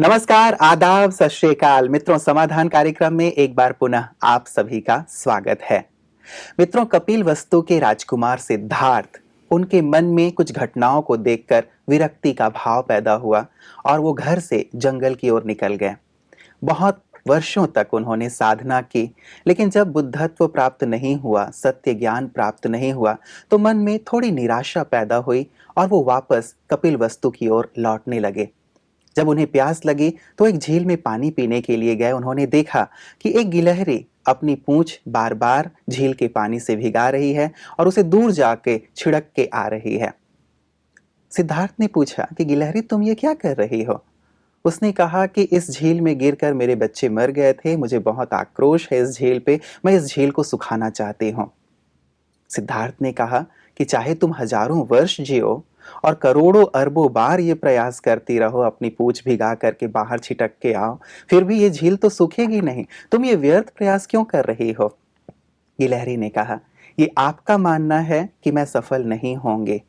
नमस्कार, आदाब, सत श्री अकाल। मित्रों, समाधान कार्यक्रम में एक बार पुनः आप सभी का स्वागत है। मित्रों, कपिल वस्तु के राजकुमार सिद्धार्थ, उनके मन में कुछ घटनाओं को देखकर विरक्ति का भाव पैदा हुआ और वो घर से जंगल की ओर निकल गए। बहुत वर्षों तक उन्होंने साधना की, लेकिन जब बुद्धत्व प्राप्त नहीं हुआ, सत्य ज्ञान प्राप्त नहीं हुआ, तो मन में थोड़ी निराशा पैदा हुई और वो वापस कपिल वस्तु की ओर लौटने लगे। जब उन्हें प्यास लगी तो एक झील में पानी पीने के लिए गए। उन्होंने देखा कि एक गिलहरी अपनी पूंछ बार बार झील के पानी से भिगा रही है और उसे दूर जाके छिड़क के आ रही है। सिद्धार्थ ने पूछा कि गिलहरी, तुम ये क्या कर रही हो? उसने कहा कि इस झील में गिरकर मेरे बच्चे मर गए थे, मुझे बहुत आक्रोश है इस झील पे, मैं इस झील को सुखाना चाहती हूँ। सिद्धार्थ ने कहा कि चाहे तुम हजारों वर्ष जियो और करोड़ों अरबों बार ये प्रयास करती रहो, अपनी पूंछ भिगा करके बाहर छिटक के आओ, फिर भी ये झील तो सूखेगी नहीं। तुम ये व्यर्थ प्रयास क्यों कर रही हो? गिलहरी ने कहा, ये आपका मानना है कि मैं सफल नहीं होंगे,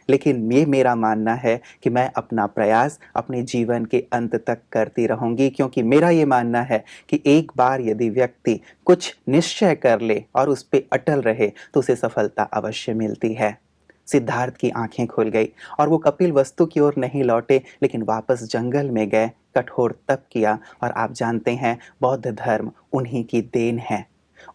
लेकिन ये मेरा मानना है कि मैं अपना प्रयास अपने जीवन के अंत तक करती रहूंगी, क्योंकि मेरा ये मानना है कि एक बार यदि व्यक्ति कुछ निश्चय कर ले और उस पर अटल रहे तो उसे सफलता अवश्य मिलती है। सिद्धार्थ की आंखें खुल गई और वो कपिल वस्तु की ओर नहीं लौटे, लेकिन वापस जंगल में गए, कठोर तप किया। और आप जानते हैं, बौद्ध धर्म उन्हीं की देन है।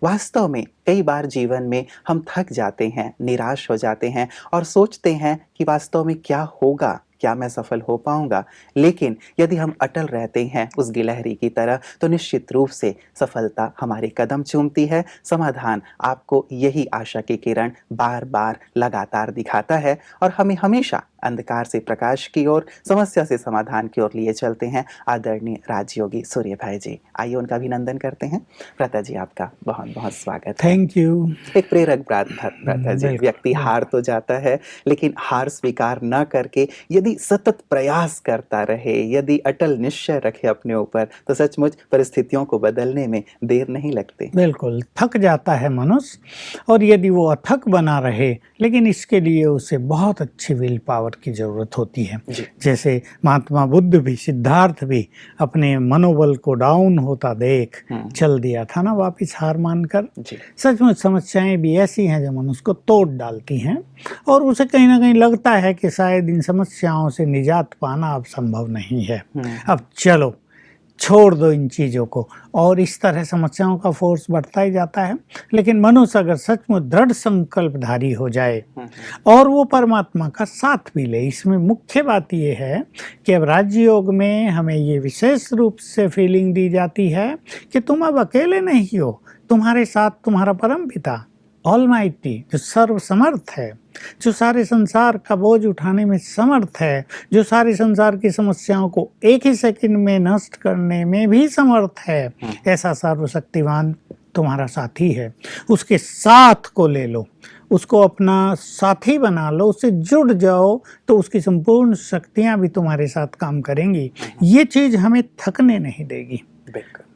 वास्तव में कई बार जीवन में हम थक जाते हैं, निराश हो जाते हैं और सोचते हैं कि वास्तव में क्या होगा, क्या मैं सफल हो पाऊंगा। लेकिन यदि हम अटल रहते हैं उस गिलहरी की तरह, तो निश्चित रूप से सफलता हमारे कदम चूमती है। समाधान आपको यही आशा की किरण बार बार लगातार दिखाता है और हमें हमेशा अंधकार से प्रकाश की ओर, समस्या से समाधान की ओर लिए चलते हैं। आदरणीय राजयोगी सूर्य भाई जी, आइए उनका अभिनंदन करते हैं। प्रता जी, आपका बहुत बहुत स्वागत है। Thank you. एक प्रेरक बात था प्रता जी, व्यक्ति हार तो जाता है, लेकिन हार स्वीकार न करके यदि सतत प्रयास करता रहे, यदि अटल निश्चय रखे अपने ऊपर, तो सचमुच परिस्थितियों को बदलने में देर नहीं लगती। बिल्कुल, थक जाता है मनुष्य, और यदि वो अथक बना रहे, लेकिन इसके लिए उसे बहुत अच्छी विल पावर की जरूरत होती है। जैसे महात्मा बुद्ध भी, सिद्धार्थ भी अपने मनोबल को डाउन होता देख चल दिया था ना वापिस हार मानकर। सचमुच समस्याएं भी ऐसी हैं जो मनुष्य को तोड़ डालती हैं और उसे कहीं ना कहीं लगता है कि शायद इन समस्याओं से निजात पाना अब संभव नहीं है। अब चलो छोड़ दो इन चीज़ों को, और इस तरह समस्याओं का फोर्स बढ़ता ही जाता है। लेकिन मनुष्य अगर सचमुच दृढ़ संकल्पधारी हो जाए और वो परमात्मा का साथ भी ले, इसमें मुख्य बात ये है कि अब राजयोग में हमें ये विशेष रूप से फीलिंग दी जाती है कि तुम अब अकेले नहीं हो, तुम्हारे साथ तुम्हारा परम पिता ऑलमाइटी, जो सर्वसमर्थ है, जो सारे संसार का बोझ उठाने में समर्थ है, जो सारे संसार की समस्याओं को एक ही सेकंड में नष्ट करने में भी समर्थ है, ऐसा सर्वशक्तिवान तुम्हारा साथी है। उसके साथ को ले लो, उसको अपना साथी बना लो, उससे जुड़ जाओ, तो उसकी संपूर्ण शक्तियां भी तुम्हारे साथ काम करेंगी। ये चीज़ हमें थकने नहीं देगी।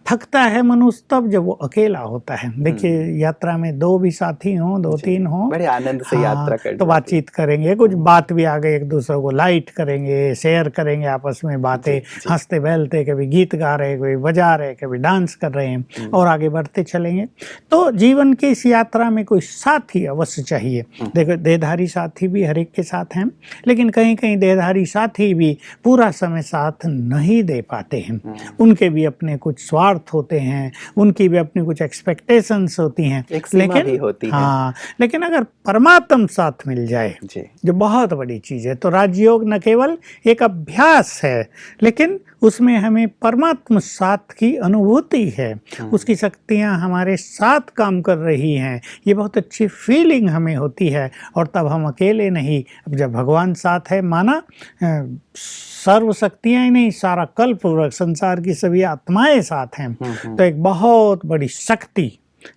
थकता है मनुष्य तब जब वो अकेला होता है। देखिए, यात्रा में दो भी साथी हों, दो तीन हों, बड़े आनंद से यात्रा कर तो बातचीत करेंगे, कुछ बात भी आ गई, एक दूसरे को लाइट करेंगे, शेयर करेंगे आपस में बातें, हंसते बहलते, कभी गीत गा रहे, कभी बजा रहे, कभी डांस कर रहे हैं और आगे बढ़ते चलेंगे। तो जीवन की इस यात्रा में कोई साथी अवश्य चाहिए। देखो, देहधारी साथी भी हर एक के साथ हैं, लेकिन कहीं कहीं देहधारी साथी भी पूरा समय साथ नहीं दे पाते हैं। उनके भी अपने कुछ स्वार्थ होते हैं, उनकी भी अपनी कुछ एक्सपेक्टेशंस होती हैं, लेकिन भी होती हाँ, लेकिन अगर परमात्म साथ मिल जाए, जो बहुत बड़ी चीज़ है, तो राजयोग न केवल एक अभ्यास है, लेकिन उसमें हमें परमात्म साथ की अनुभूति है, उसकी शक्तियाँ हमारे साथ काम कर रही हैं, ये बहुत अच्छी फीलिंग हमें होती है। और तब हम अकेले नहीं, अब जब भगवान साथ है, माना सर्व शक्तियाँ ही नहीं, सारा कल्प वृक्ष, संसार की सभी आत्माएं साथ हैं, तो एक बहुत बड़ी शक्ति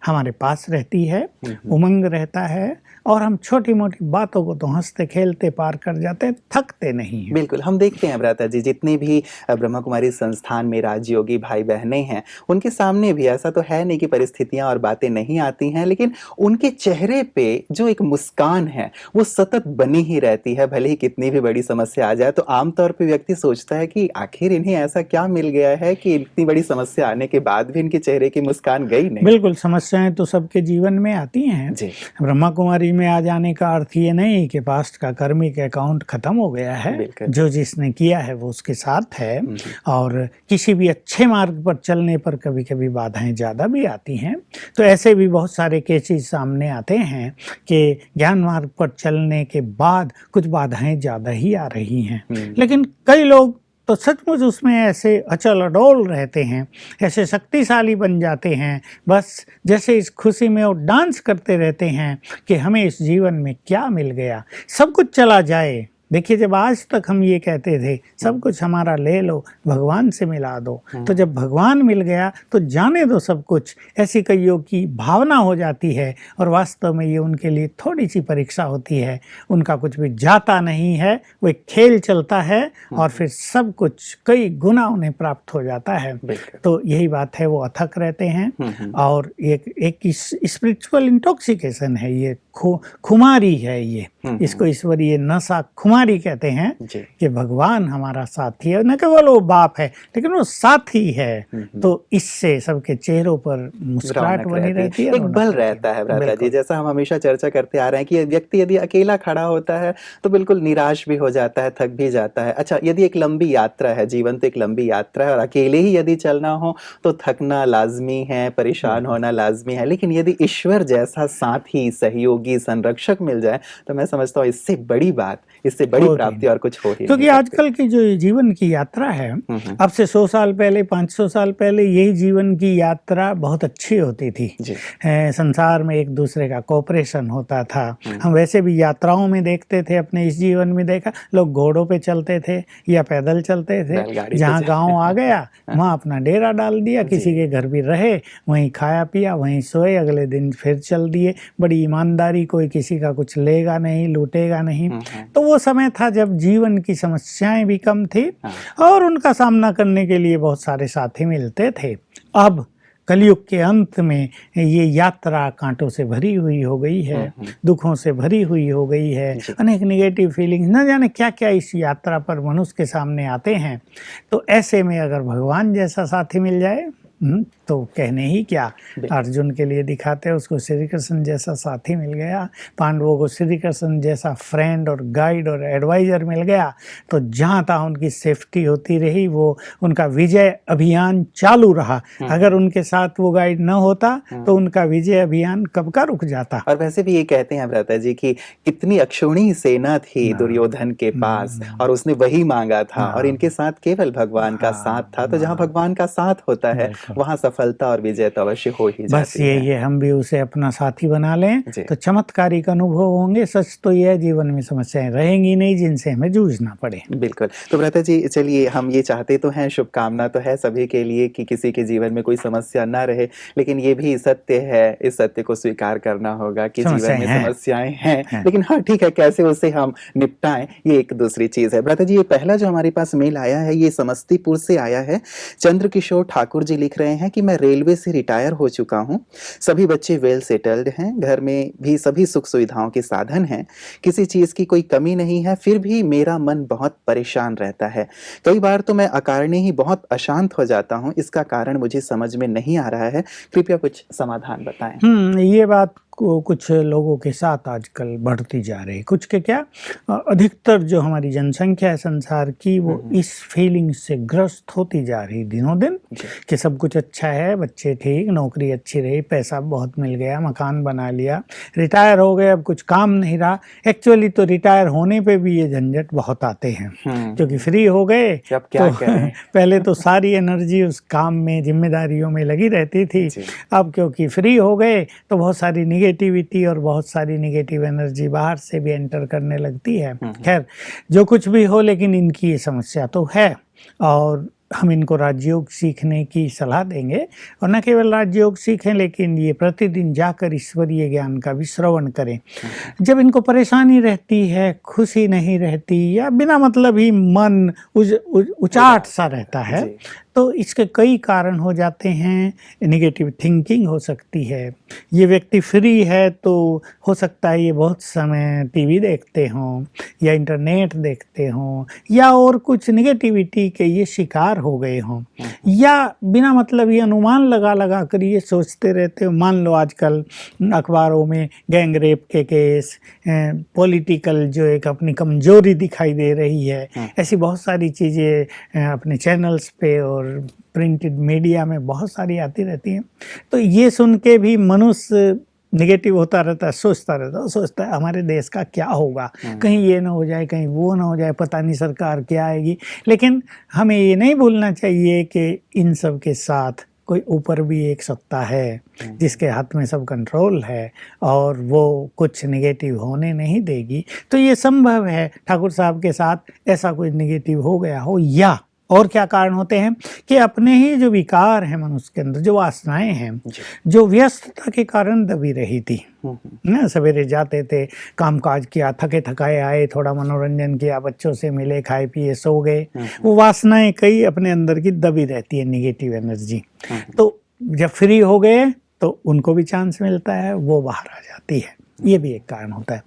हमारे पास रहती है, उमंग रहता है, और हम छोटी मोटी बातों को तो हंसते खेलते पार कर जाते हैं, थकते नहीं हैं। बिल्कुल, हम देखते हैं भ्राता जी जितने भी ब्रह्मा कुमारी संस्थान में राजयोगी भाई बहनें हैं, उनके सामने भी ऐसा तो है नहीं कि परिस्थितियां और बातें नहीं आती हैं, लेकिन उनके चेहरे पे जो एक मुस्कान है वो सतत बनी ही रहती है, भले ही कितनी भी बड़ी समस्या आ जाए। तो आमतौर पे व्यक्ति सोचता है कि आखिर इन्हें ऐसा क्या मिल गया है कि इतनी बड़ी समस्या आने के बाद भी इनके चेहरे की मुस्कान गई नहीं। बिल्कुल, समस्याएं तो सबके जीवन में आती हैं। जी। ब्रह्मा कुमारी में आ जाने का अर्थ ये नहीं कि पास्ट का कर्मिक अकाउंट खत्म हो गया है। बिल्कुल। जो जिसने किया है वो उसके साथ है, और किसी भी अच्छे मार्ग पर चलने पर कभी कभी बाधाएं ज़्यादा भी आती हैं। तो ऐसे भी बहुत सारे केसेस सामने आते हैं कि ज्ञान मार्ग पर चलने के बाद कुछ बाधाएं ज़्यादा ही आ रही हैं। लेकिन कई लोग तो सचमुच उसमें ऐसे अचल अडोल रहते हैं, ऐसे शक्तिशाली बन जाते हैं, बस जैसे इस खुशी में वो डांस करते रहते हैं कि हमें इस जीवन में क्या मिल गया, सब कुछ चला जाए। देखिए, जब आज तक हम ये कहते थे सब कुछ हमारा ले लो, भगवान से मिला दो, तो जब भगवान मिल गया तो जाने दो सब कुछ, ऐसी कईयों की भावना हो जाती है। और वास्तव में ये उनके लिए थोड़ी सी परीक्षा होती है, उनका कुछ भी जाता नहीं है, वो एक खेल चलता है और फिर सब कुछ कई गुना उन्हें प्राप्त हो जाता है। तो यही बात है, वो अथक रहते हैं। और एक स्पिरिचुअल इंटॉक्सिकेशन है, ये खुमारी है, ये इसको ईश्वरीय नशा खुमारी कहते हैं कि भगवान हमारा साथी है, न केवल वो बाप है लेकिन वो साथी है। तो इससे सबके चेहरों पर मुस्कुराहट बनी रहती है, एक बल रहता है भ्राता जी। जैसा हम हमेशा चर्चा करते आ रहे हैं कि व्यक्ति यदि अकेला खड़ा होता है तो बिल्कुल निराश भी हो जाता है, थक भी जाता है। अच्छा, यदि एक लंबी यात्रा है, जीवन तो एक लंबी यात्रा है और अकेले ही यदि चलना हो तो थकना लाजमी है, परेशान होना लाजमी है। लेकिन यदि ईश्वर जैसा साथी, सहयोगी, संरक्षक मिल जाए तो मैं समझता हूँ इससे बड़ी बात, इससे बड़ी प्राप्ति और कुछ हो ही नहीं। क्योंकि आजकल की जो जीवन की यात्रा है, अब से 100 साल पहले, 500 साल पहले यही जीवन की यात्रा बहुत अच्छी होती थी। संसार में एक दूसरे का कोऑपरेशन होता था। हम वैसे भी यात्राओं में देखते थे, अपने इस जीवन में देखा, लोग घोड़ों पे चलते थे या पैदल चलते थे। जहाँ गांव आ गया वहाँ अपना डेरा डाल दिया, किसी के घर भी रहे, वहीं खाया पिया, वहीं सोए, अगले दिन फिर चल दिए। बड़ी ईमानदारी, कोई किसी का कुछ लेगा नहीं, लूटेगा नहीं। तो वो समय था जब जीवन की समस्याएं भी कम थी और उनका सामना करने के लिए बहुत सारे साथी मिलते थे। अब कलयुग के अंत में ये यात्रा कांटों से भरी हुई हो गई है, दुखों से भरी हुई हो गई है, अनेक निगेटिव फीलिंग्स, न जाने क्या क्या इस यात्रा पर मनुष्य के सामने आते हैं। तो ऐसे में अगर भगवान जैसा साथी मिल जाए तो कहने ही क्या। अर्जुन के लिए दिखाते हैं, उसको श्री कृष्ण जैसा साथी मिल गया, पांडवों को श्री कृष्ण जैसा फ्रेंड और गाइड और एडवाइजर मिल गया। तो जहाँ तहाँ उनकी सेफ्टी होती रही, वो उनका विजय अभियान चालू रहा। अगर उनके साथ वो गाइड न होता तो उनका विजय अभियान कब का रुक जाता। और वैसे भी ये कहते हैं भ्राता जी कि कितनी अक्षुणी सेना थी दुर्योधन के पास और उसने वही मांगा था और इनके साथ केवल भगवान का साथ था। तो जहाँ भगवान का साथ होता है वहाँ सफलता और विजय तो अवश्य हो ही जाती है। बस ये हम भी उसे अपना साथी बना लें तो चमत्कारिक अनुभव होंगे। सच तो यह जीवन में समस्याएं रहेंगी नहीं जिनसे हमें जूझना पड़े। बिल्कुल। तो भ्राता जी चलिए, हम ये चाहते तो हैं, शुभकामना तो है सभी के लिए कि किसी के जीवन में कोई समस्या ना रहे, लेकिन ये भी सत्य है, इस सत्य को स्वीकार करना होगा कि जीवन में समस्याएं हैं। लेकिन हाँ ठीक है, कैसे उसे हम निपटाएं ये एक दूसरी चीज है। भ्राता जी, ये पहला जो हमारे पास मेल आया है ये समस्तीपुर से आया है। चंद्रकिशोर ठाकुर जी लिख रहे हैं कि मैं रेलवे से रिटायर हो चुका हूं, सभी बच्चे वेल सेटल्ड हैं, घर में भी सभी सुख सुविधाओं के साधन हैं, किसी चीज की कोई कमी नहीं है, फिर भी मेरा मन बहुत परेशान रहता है। कई बार तो मैं अकारण ही बहुत अशांत हो जाता हूं, इसका कारण मुझे समझ में नहीं आ रहा है, कृपया कुछ समाधान बताएं। ये बात को कुछ लोगों के साथ आजकल बढ़ती जा रही है। कुछ के क्या, अधिकतर जो हमारी जनसंख्या है संसार की, वो इस फीलिंग से ग्रस्त होती जा रही दिनों दिन कि सब कुछ अच्छा है, बच्चे ठीक, नौकरी अच्छी रही, पैसा बहुत मिल गया, मकान बना लिया, रिटायर हो गए, अब कुछ काम नहीं रहा। एक्चुअली तो रिटायर होने पे भी ये झंझट बहुत आते हैं क्योंकि फ्री हो गए तो पहले तो सारी एनर्जी उस काम में, जिम्मेदारियों में लगी रहती थी। अब क्योंकि फ्री हो गए तो बहुत सारी निगेटिविटी और बहुत सारी निगेटिव एनर्जी बाहर से भी एंटर करने लगती है। खैर जो कुछ भी हो, लेकिन इनकी ये समस्या तो है और हम इनको राजयोग सीखने की सलाह देंगे और न केवल राजयोग सीखें लेकिन ये प्रतिदिन जाकर ईश्वरीय ज्ञान का भी श्रवण करें। जब इनको परेशानी रहती है, खुशी नहीं रहती या बिना मतलब ही मन उचाट सा रहता है, तो इसके कई कारण हो जाते हैं। नेगेटिव थिंकिंग हो सकती है। ये व्यक्ति फ्री है तो हो सकता है ये बहुत समय टीवी देखते हों या इंटरनेट देखते हों या और कुछ नेगेटिविटी के ये शिकार हो गए हों, या बिना मतलब ये अनुमान लगा लगा कर ये सोचते रहते हो। मान लो आजकल अखबारों में गैंग रेप के केस, पॉलिटिकल जो एक अपनी कमजोरी दिखाई दे रही है, ऐसी बहुत सारी चीज़ें अपने चैनल्स पे और प्रिंटेड मीडिया में बहुत सारी आती रहती हैं। तो ये सुन के भी मनुष्य नेगेटिव होता रहता है, सोचता है हमारे देश का क्या होगा, कहीं ये ना हो जाए, कहीं वो ना हो जाए, पता नहीं सरकार क्या आएगी। लेकिन हमें ये नहीं भूलना चाहिए कि इन सब के साथ कोई ऊपर भी एक सत्ता है जिसके हाथ में सब कंट्रोल है और वो कुछ नेगेटिव होने नहीं देगी। तो ये संभव है ठाकुर साहब के साथ ऐसा कोई नेगेटिव हो गया हो, या और क्या कारण होते हैं कि अपने ही जो विकार हैं मनुष्य के अंदर, जो वासनाएं हैं, जो व्यस्तता के कारण दबी रही थी ना। सवेरे जाते थे, कामकाज किया, थके थकाए आए, थोड़ा मनोरंजन किया, बच्चों से मिले, खाए पिए, सो गए। वो वासनाएं कई अपने अंदर की दबी रहती है, नेगेटिव एनर्जी। तो जब फ्री हो गए तो उनको भी चांस मिलता है, वो बाहर आ जाती है। ये भी एक कारण होता है।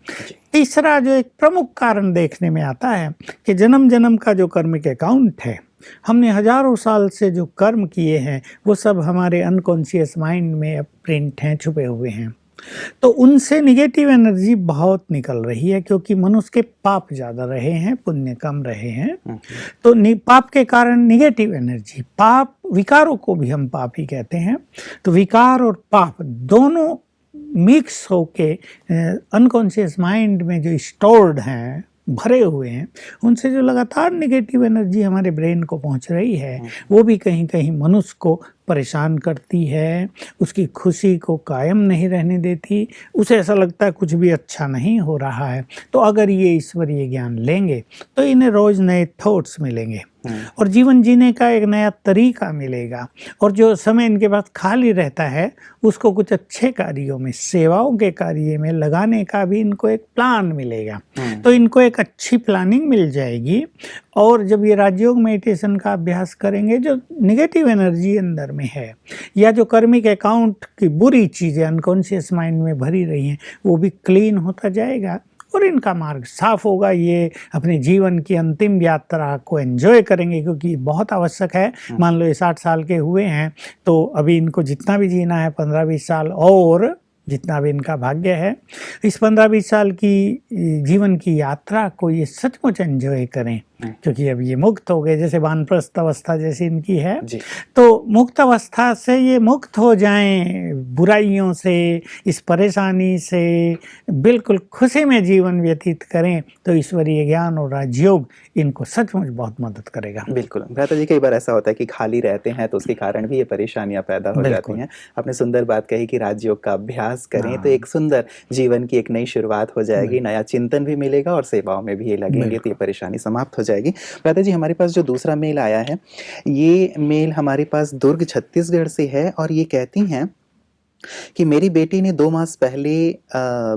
तीसरा जो एक प्रमुख कारण देखने में आता है कि जन्म जन्म का जो कर्मिक अकाउंट है, हमने हजारों साल से जो कर्म किए हैं वो सब हमारे अनकॉन्शियस माइंड में प्रिंट हैं, छुपे हुए हैं। तो उनसे निगेटिव एनर्जी बहुत निकल रही है क्योंकि मनुष्य के पाप ज़्यादा रहे हैं, पुण्य कम रहे हैं। तो पाप के कारण निगेटिव एनर्जी, पाप विकारों को भी हम पाप ही कहते हैं। तो विकार और पाप दोनों मिक्स होके अनकॉन्शियस माइंड में जो स्टोर्ड हैं, भरे हुए हैं, उनसे जो लगातार नेगेटिव एनर्जी हमारे ब्रेन को पहुंच रही है, वो भी कहीं कहीं मनुष्य को परेशान करती है, उसकी खुशी को कायम नहीं रहने देती, उसे ऐसा लगता है कुछ भी अच्छा नहीं हो रहा है। तो अगर ये ईश्वरीय ज्ञान लेंगे तो इन्हें रोज नए थॉट्स मिलेंगे और जीवन जीने का एक नया तरीका मिलेगा, और जो समय इनके पास खाली रहता है उसको कुछ अच्छे कार्यों में, सेवाओं के कार्य में लगाने का भी इनको एक प्लान मिलेगा। तो इनको एक अच्छी प्लानिंग मिल जाएगी। और जब ये राजयोग मेडिटेशन का अभ्यास करेंगे, जो नेगेटिव एनर्जी अंदर में है या जो कर्मिक अकाउंट की बुरी चीज़ें अनकॉन्शियस माइंड में भरी रही हैं, वो भी क्लीन होता जाएगा और इनका मार्ग साफ होगा। ये अपने जीवन की अंतिम यात्रा को एंजॉय करेंगे क्योंकि बहुत आवश्यक है। मान लो ये 60 साल के हुए हैं तो अभी इनको जितना भी जीना है 15-20 साल, और जितना भी इनका भाग्य है, इस 15-20 साल की जीवन की यात्रा को ये सचमुच एंजॉय करें क्योंकि अब ये मुक्त हो गए। जैसे वानप्रस्थ अवस्था जैसी इनकी है, तो मुक्त अवस्था से ये मुक्त हो जाएं, बुराइयों से, इस परेशानी से बिल्कुल खुशी में जीवन व्यतीत करें, तो ईश्वरीय ज्ञान और राजयोग इनको सचमुच बहुत मदद करेगा। बिल्कुल भ्राता जी, कई बार ऐसा होता है कि खाली रहते हैं तो उसके कारण भी ये परेशानियां पैदा हो जाती हैं। आपने सुंदर बात कही कि राजयोग का अभ्यास करें तो एक सुंदर जीवन की एक नई शुरुआत हो जाएगी, नया चिंतन भी मिलेगा और सेवाओं में भी ये लगेंगे तो ये परेशानी समाप्त हो जाएगी। भ्राता जी, हमारे पास जो दूसरा मेल आया है, ये मेल हमारे पास दुर्ग छत्तीसगढ़ से है और ये कहती हैं कि मेरी बेटी ने 2 मास पहले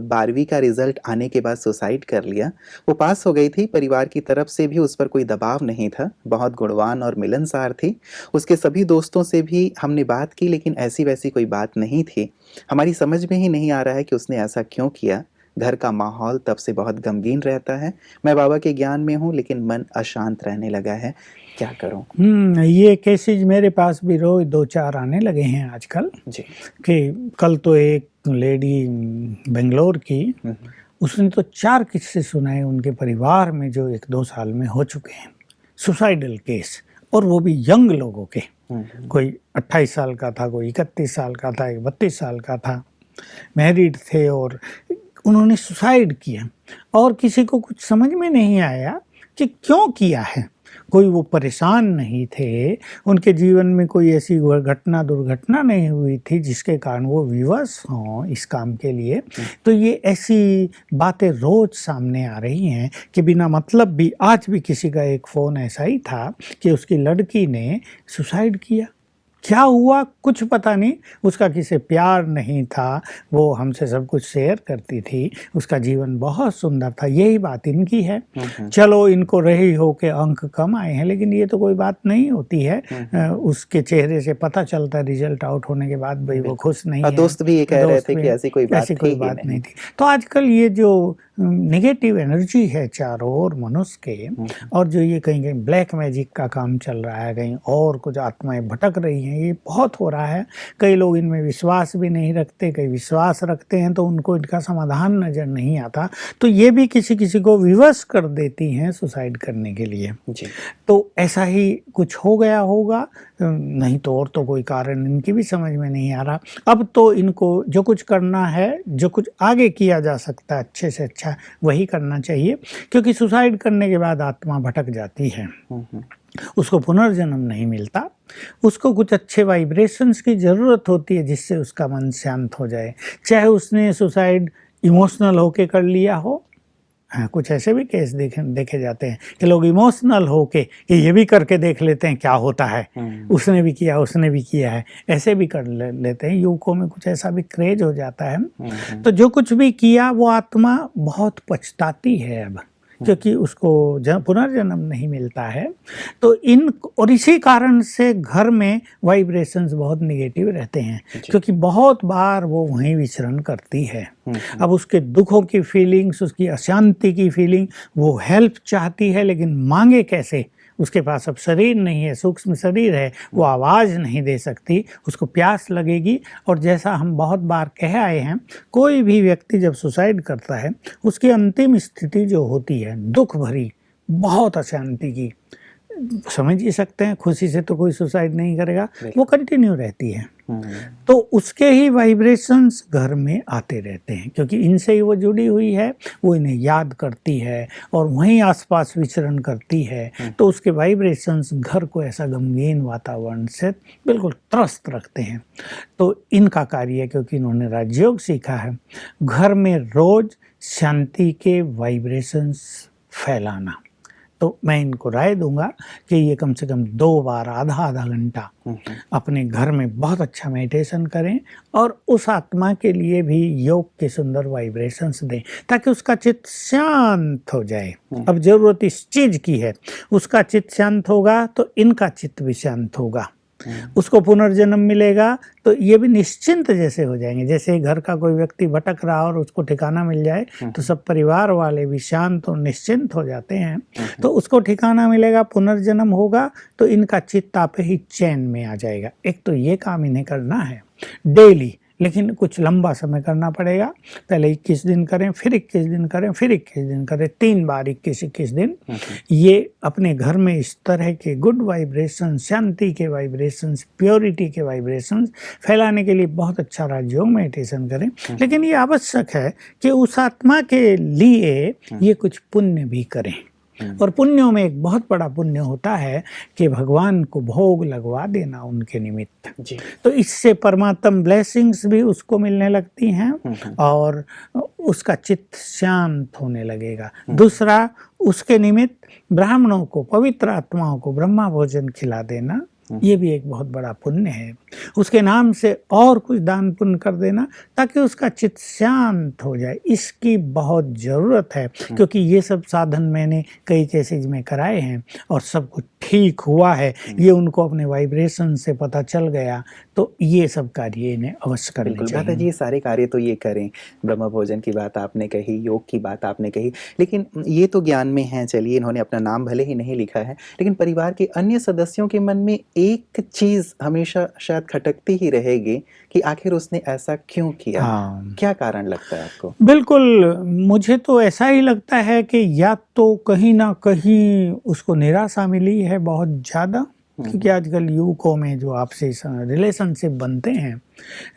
12वीं का रिजल्ट आने के बाद सुसाइड कर लिया। वो पास हो गई थी, परिवार की तरफ से भी उस पर कोई दबाव नहीं था, बहुत गुणवान और मिलनसार थी। उसके सभी दोस्तों से भी हमने बात की लेकिन ऐसी वैसी कोई बात नहीं थी। हमारी समझ में ही नहीं आ रहा है कि उसने ऐसा क्यों किया। घर का माहौल तब से बहुत गमगीन रहता है। मैं बाबा के ज्ञान में हूँ लेकिन मन अशांत रहने लगा है, क्या करूँ? ये केसेज मेरे पास भी रोज 2-4 आने लगे हैं आजकल जी। कि कल तो एक लेडी बेंगलोर की, उसने तो 4 किस्से सुनाए उनके परिवार में जो 1-2 साल में हो चुके हैं, सुसाइडल केस, और वो भी यंग लोगों के। कोई 28 साल का था, कोई 31 साल का था, एक 32 साल का था, मैरिड थे और उन्होंने सुसाइड किया। और किसी को कुछ समझ में नहीं आया कि क्यों किया है। कोई वो परेशान नहीं थे, उनके जीवन में कोई ऐसी दुर्घटना नहीं हुई थी जिसके कारण वो विवश हों इस काम के लिए। तो ये ऐसी बातें रोज़ सामने आ रही हैं कि बिना मतलब भी आज भी किसी का एक फ़ोन ऐसा ही था कि उसकी लड़की ने सुसाइड किया। क्या हुआ कुछ पता नहीं, उसका किसी से प्यार नहीं था, वो हमसे सब कुछ शेयर करती थी, उसका जीवन बहुत सुंदर था। यही बात इनकी है। चलो इनको रही हो के अंक कम आए हैं, लेकिन ये तो कोई बात नहीं होती है। उसके चेहरे से पता चलता है रिजल्ट आउट होने के बाद भाई वो खुश नहीं है। दोस्त भी ये कह रहे थे कि ऐसी कोई बात नहीं थी। तो आजकल ये जो नेगेटिव एनर्जी है चारों ओर मनुष्य के, और जो ये कहीं कहीं ब्लैक मैजिक का काम चल रहा है, कहीं और कुछ आत्माएं भटक रही हैं, ये बहुत हो रहा है। कई लोग इनमें विश्वास भी नहीं रखते, कई विश्वास रखते हैं तो उनको इनका समाधान नजर नहीं आता, तो ये भी किसी किसी को विवश कर देती हैं सुसाइड करने के लिए जी। तो ऐसा ही कुछ हो गया होगा, नहीं तो और तो कोई कारण इनकी भी समझ में नहीं आ रहा। अब तो इनको जो कुछ करना है, जो कुछ आगे किया जा सकता है अच्छे से अच्छा, वही करना चाहिए, क्योंकि सुसाइड करने के बाद आत्मा भटक जाती है, उसको पुनर्जन्म नहीं मिलता, उसको कुछ अच्छे वाइब्रेशंस की ज़रूरत होती है जिससे उसका मन शांत हो जाए। चाहे उसने सुसाइड इमोशनल होके कर लिया हो, हाँ कुछ ऐसे भी केस देखे जाते हैं कि लोग इमोशनल होके कि ये भी करके देख लेते हैं क्या होता है, उसने भी किया है, ऐसे भी कर लेते हैं। युवकों में कुछ ऐसा भी क्रेज हो जाता है। तो जो कुछ भी किया वो आत्मा बहुत पछताती है अब, क्योंकि उसको पुनर्जन्म नहीं मिलता है। तो और इसी कारण से घर में वाइब्रेशंस बहुत नेगेटिव रहते हैं, क्योंकि बहुत बार वो वहीं विचरण करती है। अब उसके दुखों की फीलिंग्स, उसकी अशांति की फीलिंग, वो हेल्प चाहती है लेकिन मांगे कैसे? उसके पास अब शरीर नहीं है, सूक्ष्म शरीर है, वो आवाज़ नहीं दे सकती, उसको प्यास लगेगी। और जैसा हम बहुत बार कह आए हैं, कोई भी व्यक्ति जब सुसाइड करता है उसकी अंतिम स्थिति जो होती है दुख भरी, बहुत अशांति की, समझ ही सकते हैं, खुशी से तो कोई सुसाइड नहीं करेगा, वो कंटिन्यू रहती है। तो उसके ही वाइब्रेशंस घर में आते रहते हैं, क्योंकि इनसे ही वो जुड़ी हुई है, वो इन्हें याद करती है और वहीं आसपास विचरण करती है। तो उसके वाइब्रेशंस घर को ऐसा गमगीन वातावरण से बिल्कुल त्रस्त रखते हैं। तो इनका कार्य, क्योंकि इन्होंने राजयोग सीखा है, घर में रोज शांति के वाइब्रेशंस फैलाना। तो मैं इनको राय दूंगा कि ये कम से कम 2 बार आधा घंटा अपने घर में बहुत अच्छा मेडिटेशन करें और उस आत्मा के लिए भी योग के सुंदर वाइब्रेशंस दें, ताकि उसका चित्त शांत हो जाए। अब जरूरत इस चीज की है, उसका चित्त शांत होगा तो इनका चित्त भी शांत होगा, उसको पुनर्जन्म मिलेगा तो ये भी निश्चिंत जैसे हो जाएंगे। जैसे घर का कोई व्यक्ति भटक रहा और उसको ठिकाना मिल जाए तो सब परिवार वाले भी शांत और निश्चिंत हो जाते हैं। तो उसको ठिकाना मिलेगा, पुनर्जन्म होगा तो इनका चित्त आपे ही चैन में आ जाएगा। एक तो ये काम इन्हें करना है डेली, लेकिन कुछ लंबा समय करना पड़ेगा। पहले 21 दिन करें, फिर 21 दिन करें, फिर 21 दिन करें, 3 बार 21-21 दिन। ये अपने घर में इस तरह के गुड वाइब्रेशन, शांति के वाइब्रेशंस, प्योरिटी के वाइब्रेशंस फैलाने के लिए बहुत अच्छा राजयोग मेडिटेशन करें। लेकिन ये आवश्यक है कि उस आत्मा के लिए ये कुछ पुण्य भी करें। और पुण्यों में एक बहुत बड़ा पुण्य होता है कि भगवान को भोग लगवा देना उनके निमित्त जी। तो इससे परमात्म ब्लेसिंग्स भी उसको मिलने लगती हैं और उसका चित्त शांत होने लगेगा। दूसरा, उसके निमित्त ब्राह्मणों को, पवित्र आत्माओं को ब्रह्मा भोजन खिला देना, ये भी एक बहुत बड़ा पुण्य है। उसके नाम से और कुछ दान पुण्य कर देना ताकि उसका चित्त शांत हो जाए, इसकी बहुत ज़रूरत है। क्योंकि ये सब साधन मैंने कई केसेज में कराए हैं और सब कुछ ठीक हुआ है, ये उनको अपने वाइब्रेशन से पता चल गया। तो ये सब कार्य इन्हें अवश्य करने चाहिए। माता जी, ये सारे कार्य तो ये करें, ब्रह्म भोजन की बात आपने कही, योग की बात आपने कही, लेकिन ये तो ज्ञान में है, चलिए इन्होंने अपना नाम भले ही नहीं लिखा है, लेकिन परिवार के अन्य सदस्यों के मन में एक चीज हमेशा शायद खटकती ही रहेगी कि आखिर उसने ऐसा क्यों किया। क्या कारण लगता है आपको? बिल्कुल, मुझे तो ऐसा ही लगता है कि या तो कहीं ना कहीं उसको निराशा मिली है बहुत ज़्यादा, क्योंकि आजकल युवकों में जो आपसे रिलेशनशिप बनते हैं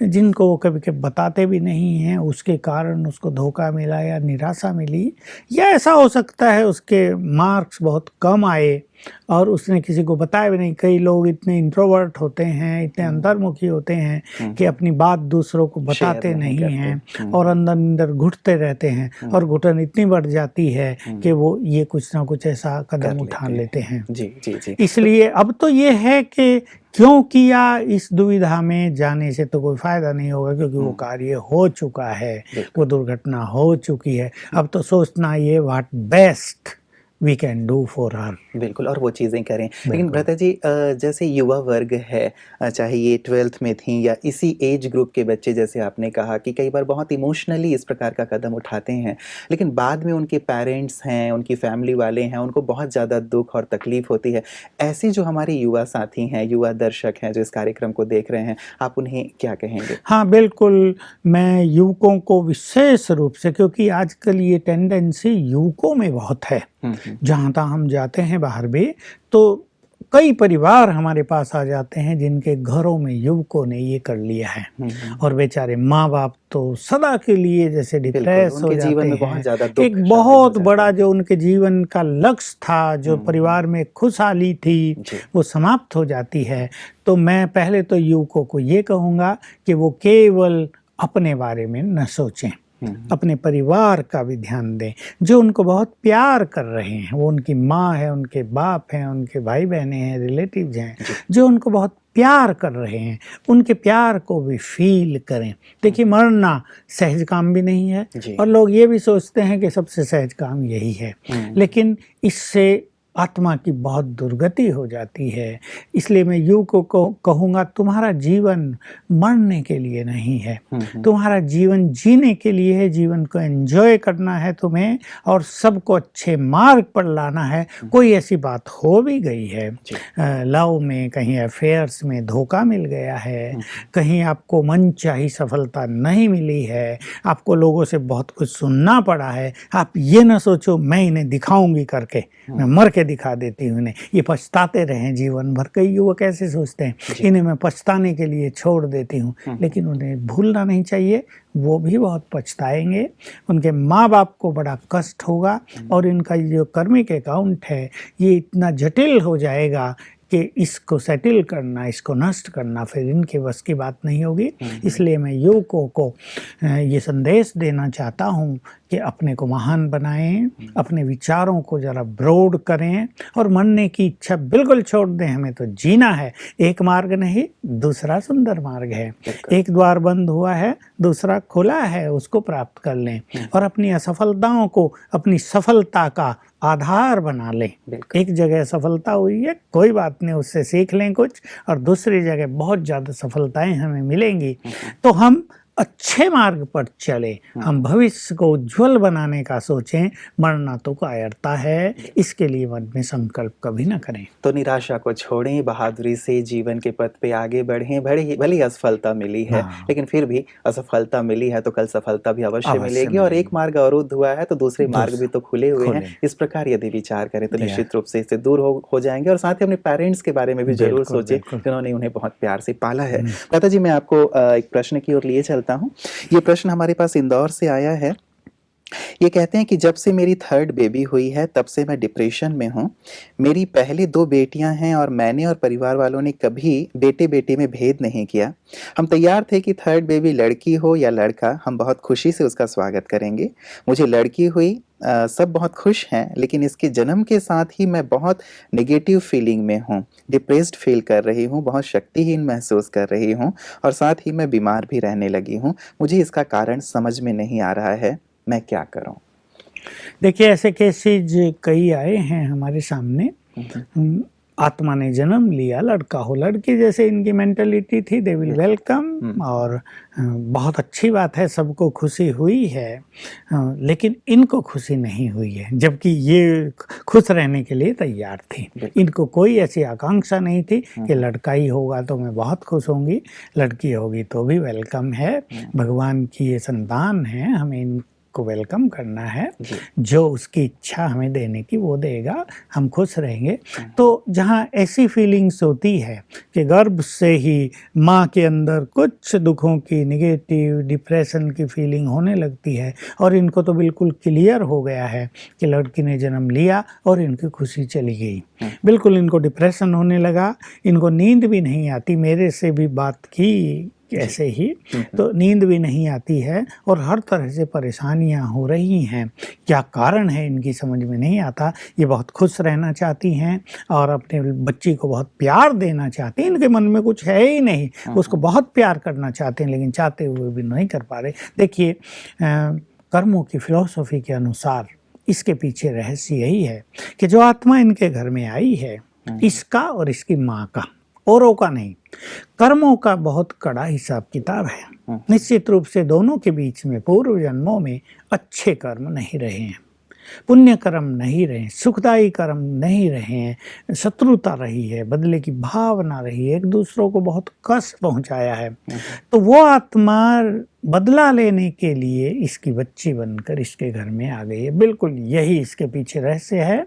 जिनको वो कभी कभी बताते भी नहीं हैं, उसके कारण उसको धोखा मिला या निराशा मिली, या ऐसा हो सकता है उसके मार्क्स बहुत कम आए और उसने किसी को बताया भी नहीं। कई लोग इतने इंट्रोवर्ट होते हैं, इतने अंतर्मुखी होते हैं कि अपनी बात दूसरों को बताते नहीं हैं और अंदर अंदर घुटते रहते हैं और घुटन इतनी बढ़ जाती है कि वो ये कुछ ना कुछ ऐसा कदम उठा लेते हैं। जी जी जी। इसलिए अब तो ये है कि क्यों किया, इस दुविधा में जाने से तो कोई फायदा नहीं होगा, क्योंकि वो कार्य हो चुका है, वो दुर्घटना हो चुकी है। अब तो सोचना ये what best we can do for her. बिल्कुल, और वो चीज़ें करें। लेकिन भ्राता जी, जैसे युवा वर्ग है, चाहे ये 12th में थी या इसी एज ग्रुप के बच्चे, जैसे आपने कहा कि कई बार बहुत इमोशनली इस प्रकार का कदम उठाते हैं, लेकिन बाद में उनके पेरेंट्स हैं, उनकी फैमिली वाले हैं, उनको बहुत ज़्यादा दुख और तकलीफ होती है। ऐसे जो हमारे युवा साथी हैं, युवा दर्शक हैं जो इस कार्यक्रम को देख रहे हैं, आप उन्हें क्या कहेंगे? हाँ बिल्कुल, मैं युवकों को विशेष रूप से, क्योंकि आजकल ये टेंडेंसी युवकों में बहुत है, जहाँ तहाँ हम जाते हैं बाहर भी, तो कई परिवार हमारे पास आ जाते हैं जिनके घरों में युवकों ने ये कर लिया है और बेचारे माँ बाप तो सदा के लिए जैसे डिप्रेस हो जाते हैं। बहुत ज़्यादा दुख एक बहुत बड़ा जो उनके जीवन का लक्ष्य था, जो परिवार में खुशहाली थी, वो समाप्त हो जाती है। तो मैं पहले तो युवकों को ये कहूँगा कि वो केवल अपने बारे में न सोचें, अपने परिवार का भी ध्यान दें। जो उनको बहुत प्यार कर रहे हैं, वो उनकी माँ है, उनके बाप हैं, उनके भाई बहनें हैं, रिलेटिव्स हैं, जो उनको बहुत प्यार कर रहे हैं, उनके प्यार को भी फील करें। देखिए, मरना सहज काम भी नहीं है और लोग ये भी सोचते हैं कि सबसे सहज काम यही है, लेकिन इससे आत्मा की बहुत दुर्गति हो जाती है। इसलिए मैं युवकों को कहूँगा, तुम्हारा जीवन मरने के लिए नहीं है, तुम्हारा जीवन जीने के लिए है। जीवन को एंजॉय करना है तुम्हें और सबको अच्छे मार्ग पर लाना है। कोई ऐसी बात हो भी गई है, लव में, कहीं अफेयर्स में धोखा मिल गया है, कहीं आपको मनचाही सफलता नहीं मिली है, आपको लोगों से बहुत कुछ सुनना पड़ा है, आप ये ना सोचो मैं इन्हें दिखाऊंगी करके, मैं मर के दिखा देती हूँ इन्हें, ये पछताते रहें जीवन भर। कई युवक ऐसे सोचते हैं, इन्हें मैं पछताने के लिए छोड़ देती हूँ, लेकिन उन्हें भूलना नहीं चाहिए, वो भी बहुत पछताएंगे, उनके माँ बाप को बड़ा कष्ट होगा और इनका जो कर्मिक अकाउंट है ये इतना जटिल हो जाएगा कि इसको सेटल करना, इसको नष्ट करना फिर इनके बस की बात नहीं होगी। इसलिए मैं युवकों को ये संदेश देना चाहता हूँ कि अपने को महान बनाएं, अपने विचारों को ज़रा ब्रॉड करें और मरने की इच्छा बिल्कुल छोड़ दें। हमें तो जीना है, एक मार्ग नहीं दूसरा सुंदर मार्ग है, एक द्वार बंद हुआ है दूसरा खुला है, उसको प्राप्त कर लें और अपनी असफलताओं को अपनी सफलता का आधार बना लें। एक जगह सफलता हुई है, कोई बात नहीं, उससे सीख लें कुछ, और दूसरी जगह बहुत ज़्यादा सफलताएं हमें मिलेंगी तो हम अच्छे मार्ग पर चले, हम भविष्य को उज्जवल बनाने का सोचें। मरना तो कायरता है, इसके लिए मन में संकल्प कभी ना करें। तो निराशा को छोड़ें, बहादुरी से जीवन के पथ पे आगे बढ़ें। भले ही असफलता मिली है, लेकिन फिर भी असफलता मिली है तो कल सफलता भी अवश्य मिलेगी, और एक मार्ग अवरुद्ध हुआ है तो दूसरे मार्ग भी तो खुले हुए हैं। इस प्रकार यदि विचार करें तो निश्चित रूप से इससे दूर हो जाएंगे। और साथ ही अपने पेरेंट्स के बारे में भी जरूर सोचें, जिन्होंने उन्हें बहुत प्यार से पाला है। दादा जी, मैं आपको एक प्रश्न की ओर लिए चलता हूँ। ये प्रश्न हमारे पास इंदौर से आया है। ये कहते हैं कि जब से मेरी 3rd बेबी हुई है तब से मैं डिप्रेशन में हूँ। मेरी पहले 2 बेटियां हैं और मैंने और परिवार वालों ने कभी बेटे बेटी में भेद नहीं किया। हम तैयार थे कि 3rd बेबी लड़की हो या लड़का, हम बहुत खुशी से उसका स्वागत करेंगे। मुझे लड़की हुई, सब बहुत खुश हैं, लेकिन इसके जन्म के साथ ही मैं बहुत नेगेटिव फीलिंग में हूँ, डिप्रेस्ड फील कर रही हूँ, बहुत शक्तिहीन महसूस कर रही हूँ और साथ ही मैं बीमार भी रहने लगी हूँ। मुझे इसका कारण समझ में नहीं आ रहा है, मैं क्या करूं? देखिए, ऐसे केसेज कई आए हैं हमारे सामने। आत्मा ने जन्म लिया, लड़का हो लड़की, जैसे इनकी मेंटलिटी थी, दे विल वेलकम, और बहुत अच्छी बात है, सबको खुशी हुई है, लेकिन इनको खुशी नहीं हुई है, जबकि ये खुश रहने के लिए तैयार थी। इनको कोई ऐसी आकांक्षा नहीं थी कि लड़का ही होगा तो मैं बहुत खुश होंगी, लड़की होगी तो भी वेलकम है, भगवान की ये संतान है, हमें को वेलकम करना है, जी। जो उसकी इच्छा हमें देने की वो देगा, हम खुश रहेंगे। तो जहाँ ऐसी फीलिंग्स होती है कि गर्भ से ही माँ के अंदर कुछ दुखों की, नेगेटिव डिप्रेशन की फीलिंग होने लगती है और इनको तो बिल्कुल क्लियर हो गया है कि लड़की ने जन्म लिया और इनकी खुशी चली गई, बिल्कुल इनको डिप्रेशन होने लगा, इनको नींद भी नहीं आती। मेरे से भी बात की ऐसे ही, तो नींद भी नहीं आती है और हर तरह से परेशानियां हो रही हैं। क्या कारण है इनकी समझ में नहीं आता। ये बहुत खुश रहना चाहती हैं और अपने बच्ची को बहुत प्यार देना चाहती हैं। इनके मन में कुछ है ही नहीं, उसको बहुत प्यार करना चाहते हैं, लेकिन चाहते हुए भी नहीं कर पा रहे। देखिए, कर्मों की फिलॉसफी के अनुसार इसके पीछे रहस्य यही है कि जो आत्मा इनके घर में आई है, इसका और इसकी माँ का, औरों का नहीं, कर्मों का बहुत कड़ा हिसाब किताब है। निश्चित रूप से दोनों के बीच में पूर्व जन्मों में अच्छे कर्म नहीं रहे हैं, पुण्य कर्म नहीं रहे, सुखदायी कर्म नहीं रहे हैं, शत्रुता रही है, बदले की भावना रही है, एक दूसरों को बहुत कष्ट पहुंचाया है। तो वो आत्मा बदला लेने के लिए इसकी बच्ची बनकर इसके घर में आ गई है। बिल्कुल यही इसके पीछे रहस्य है।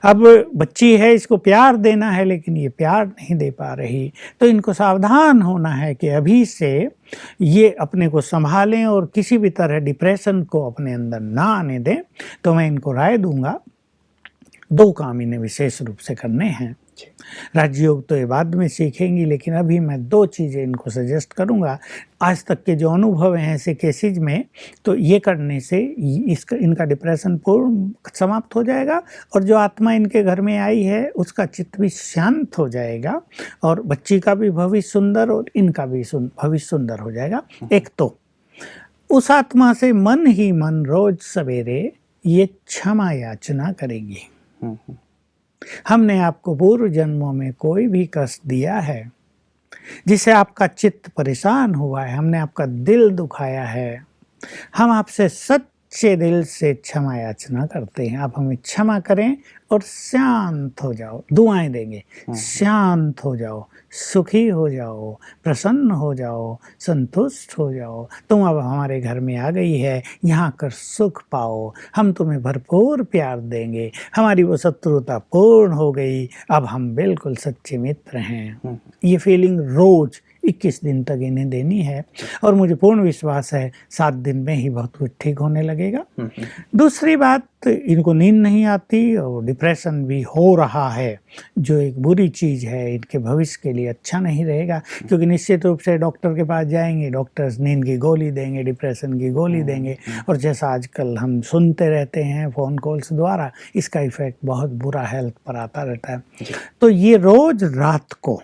अब बच्ची है, इसको प्यार देना है, लेकिन ये प्यार नहीं दे पा रही, तो इनको सावधान होना है कि अभी से ये अपने को संभालें और किसी भी तरह डिप्रेशन को अपने अंदर ना आने दें। तो मैं इनको राय दूंगा, 2 काम इन्हें विशेष रूप से करने हैं। राजयोग तो ये बाद में सीखेंगी, लेकिन अभी मैं 2 चीज़ें इनको सजेस्ट करूंगा। आज तक के जो अनुभव हैं ऐसे केसेज में, तो ये करने से इनका डिप्रेशन पूर्ण समाप्त हो जाएगा और जो आत्मा इनके घर में आई है उसका चित्त भी शांत हो जाएगा और बच्ची का भी भविष्य सुंदर और इनका भी भविष्य सुंदर हो जाएगा। एक तो उस आत्मा से मन ही मन रोज सवेरे ये क्षमा याचना करेगी। हमने आपको पूर्व जन्मों में कोई भी कष्ट दिया है, जिससे आपका चित्त परेशान हुआ है, हमने आपका दिल दुखाया है, हम आपसे सच्चे दिल से क्षमा याचना करते हैं। आप हमें क्षमा करें और शांत हो जाओ। दुआएं देंगे, शांत हो जाओ, सुखी हो जाओ, प्रसन्न हो जाओ, संतुष्ट हो जाओ। तुम अब हमारे घर में आ गई है, यहाँ कर सुख पाओ, हम तुम्हें भरपूर प्यार देंगे, हमारी वो शत्रुता पूर्ण हो गई, अब हम बिल्कुल सच्चे मित्र हैं। ये फीलिंग रोज 21 दिन तक इन्हें देनी है और मुझे पूर्ण विश्वास है 7 दिन में ही बहुत कुछ ठीक होने लगेगा। दूसरी बात, इनको नींद नहीं आती और डिप्रेशन भी हो रहा है, जो एक बुरी चीज़ है, इनके भविष्य के लिए अच्छा नहीं रहेगा, क्योंकि निश्चित रूप से डॉक्टर के पास जाएंगे, डॉक्टर्स नींद की गोली देंगे, डिप्रेशन की गोली देंगे, और जैसा आजकल हम सुनते रहते हैं फ़ोन कॉल्स द्वारा, इसका इफेक्ट बहुत बुरा हेल्थ पर आता रहता है। तो ये रोज रात को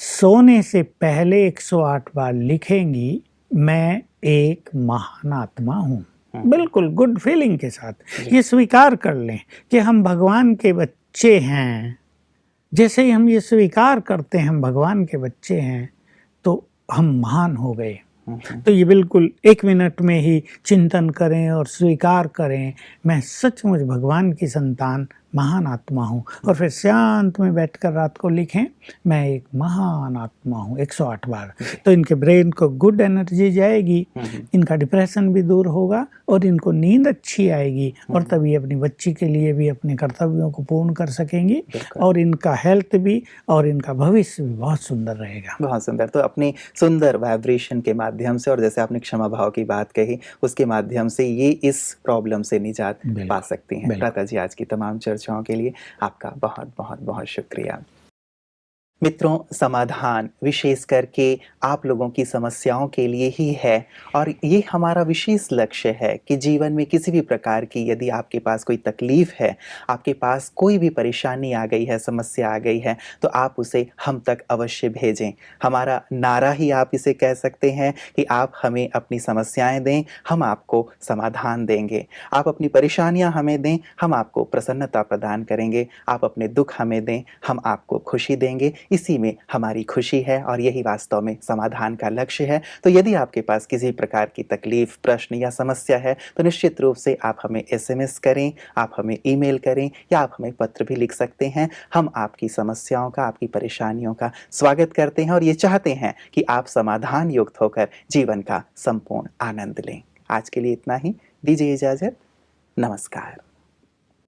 सोने से पहले 108 बार लिखेंगी, मैं एक महान आत्मा हूँ, बिल्कुल गुड फीलिंग के साथ। ये स्वीकार कर लें कि हम भगवान के बच्चे हैं। जैसे ही हम ये स्वीकार करते हैं हम भगवान के बच्चे हैं, तो हम महान हो गए। तो ये बिल्कुल 1 मिनट में ही चिंतन करें और स्वीकार करें, मैं सचमुच भगवान की संतान महान आत्मा हूँ, और फिर शांत में बैठकर रात को लिखें, मैं एक महान आत्मा हूँ 108 बार। तो इनके ब्रेन को गुड एनर्जी जाएगी, इनका डिप्रेशन भी दूर होगा और इनको नींद अच्छी आएगी, और तभी अपनी बच्ची के लिए भी अपने कर्तव्यों को पूर्ण कर सकेंगी, और इनका हेल्थ भी और इनका भविष्य भी बहुत सुंदर रहेगा। बहुत सुंदर। तो अपनी सुंदर वाइब्रेशन के माध्यम से, और जैसे आपने क्षमा भाव की बात कही, उसके माध्यम से ये इस प्रॉब्लम से निजात पा सकती हैं। लता जी, आज की तमाम चर्चाओं के लिए आपका बहुत बहुत बहुत शुक्रिया। मित्रों, समाधान विशेष करके आप लोगों की समस्याओं के लिए ही है, और ये हमारा विशेष लक्ष्य है कि जीवन में किसी भी प्रकार की यदि आपके पास कोई तकलीफ़ है, आपके पास कोई भी परेशानी आ गई है, समस्या आ गई है, तो आप उसे हम तक अवश्य भेजें। हमारा नारा ही आप इसे कह सकते हैं कि आप हमें अपनी समस्याएं दें, हम आपको समाधान देंगे। आप अपनी परेशानियां हमें दें, हम आपको प्रसन्नता प्रदान करेंगे। आप अपने दुख हमें दें, हम आपको खुशी देंगे। इसी में हमारी खुशी है और यही वास्तव में समाधान का लक्ष्य है। तो यदि आपके पास किसी प्रकार की तकलीफ, प्रश्न या समस्या है, तो निश्चित रूप से आप हमें SMS करें, आप हमें ईमेल करें, या आप हमें पत्र भी लिख सकते हैं। हम आपकी समस्याओं का, आपकी परेशानियों का स्वागत करते हैं और ये चाहते हैं कि आप समाधान युक्त होकर जीवन का संपूर्ण आनंद लें। आज के लिए इतना ही, दीजिए इजाजत, नमस्कार।